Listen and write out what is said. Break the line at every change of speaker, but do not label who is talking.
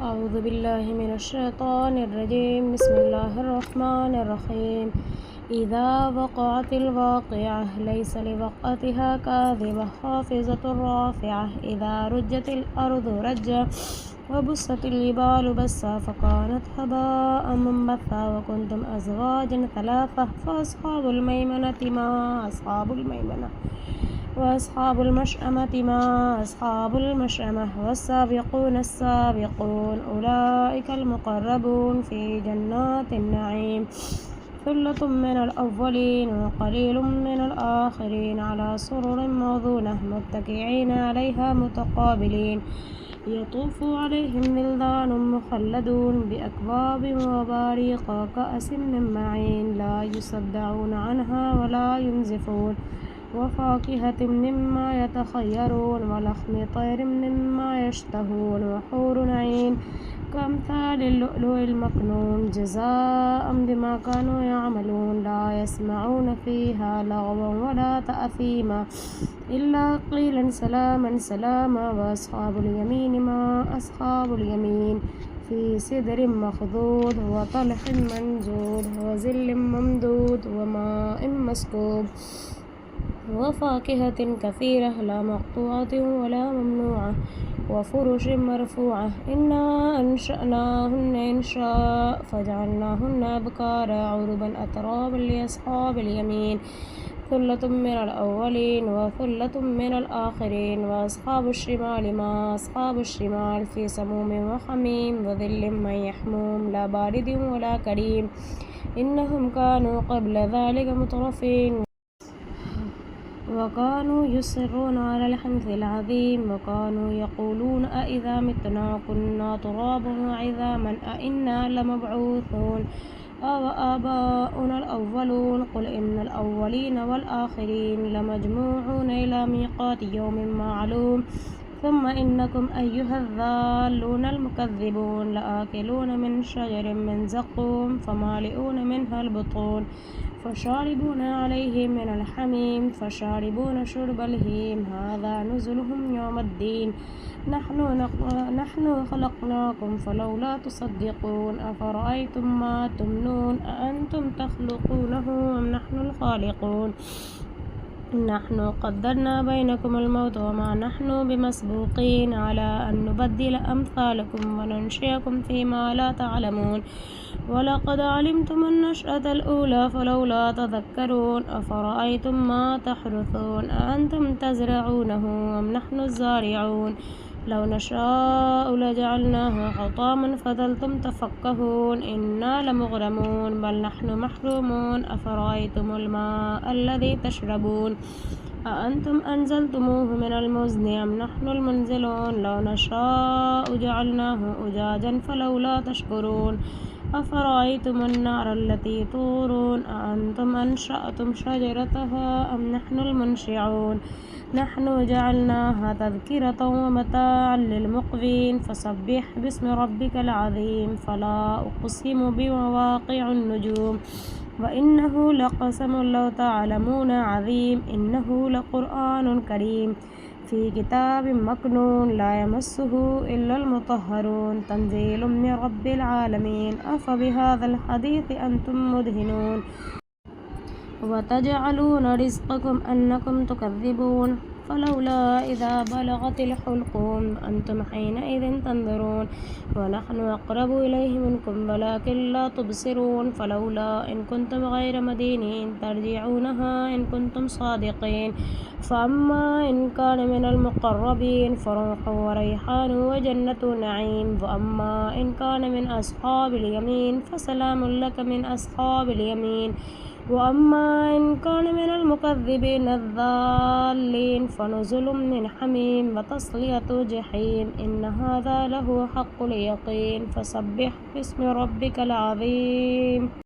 أعوذ بالله من الشيطان الرجيم. بسم الله الرحمن الرحيم. إذا وقعت الواقعة ليس لوقعتها كاذبة خافضة رافعة إذا رجت الأرض رجا وبست الجبال بسا فكانت هباء منبثا وكنتم أزواجا ثلاثة فأصحاب الميمنة ما أصحاب الميمنة وأصحاب المشأمة ما أصحاب المشأمة والسابقون السابقون أولئك المقربون في جنات النعيم ثلة من الأولين وقليل من الآخرين على سرر موضونة متكئين عليها متقابلين يطوف عليهم ولدان مخلدون بأكواب وأباريق وكأس من معين لا يصدعون عنها ولا ينزفون وفاكهة مما يتخيرون ولحم طير مما يشتهون وحور عين كأمثال اللؤلؤ المكنون جزاء بما كانوا يعملون لا يسمعون فيها لغوا ولا تأثيما إلا قيلا سلاما سلاما وأصحاب اليمين ما أصحاب اليمين في سدر مخضود وطلح منضود وظل ممدود وماء مسكوب وفاكهة كثيرة لا مقطوعة ولا ممنوعة وفرش مرفوعة إنا أنشأناهن إنشاء فجعلناهن أبكارا عربا أترابا لأصحاب اليمين ثلة من الأولين وثلة من الآخرين وأصحاب الشمال ما أصحاب الشمال في سموم وحميم وظل من يحموم لا بارد ولا كريم إنهم كانوا قبل ذلك مترفين وكانوا يصرون على الحنث العظيم وكانوا يقولون أإذا متنا كنا ترابا وعظاما أإنا لمبعوثون أو آباؤنا الأولون قل إن الأولين والآخرين لمجموعون إلى ميقات يوم معلوم ثم إنكم أيها الضالون المكذبون لآكلون من شجر من زقوم فمالئون منها البطون فشاربون عليه من الحميم فشاربون شرب الهيم هذا نزلهم يوم الدين نحن خلقناكم فلولا تصدقون أفرأيتم ما تمنون أأنتم تخلقونه أم نحن الخالقون نحن قدرنا بينكم الموت وما نحن بمسبوقين على أن نبدل أمثالكم وننشئكم فيما لا تعلمون ولقد علمتم النشأة الأولى فلولا تذكرون أفرأيتم ما تحرثون أأنتم تزرعونه أم نحن الزارعون لو نشاء لجعلناه حطاما فظلتم تفكهون إنا لمغرمون بل نحن محرومون أفرأيتم الماء الذي تشربون أأنتم أنزلتموه من المزن أم نحن المنزلون لو نشاء جعلناه أجاجا فلولا تشكرون أفرأيتم النار التي تورون أأنتم أنشأتم شجرتها أم نحن المنشئون نحن جعلناها تذكرة ومتاعا للمقوين فسبح باسم ربك العظيم فلا أقسم بمواقع النجوم وإنه لقسم لو تعلمون عظيم إنه لقرآن كريم في كتاب مكنون لا يمسه إلا المطهرون تنزيل من رب العالمين أفبهذا الحديث أنتم مدهنون وتجعلون رزقكم أنكم تكذبون فلولا إذا بلغت الحلقوم أنتم حينئذ تنظرون ونحن أقرب إليه منكم ولكن لا تبصرون فلولا إن كنتم غير مدينين ترجعونها إن كنتم صادقين فأما إن كان من المقربين فروح وريحان وجنة نعيم وأما إن كان من أصحاب اليمين فسلام لك من أصحاب اليمين وأما إن كان من المكذبين الضالين فنزل من حميم وتصلية جحيم إن هذا له حق اليقين فسبح باسم ربك العظيم.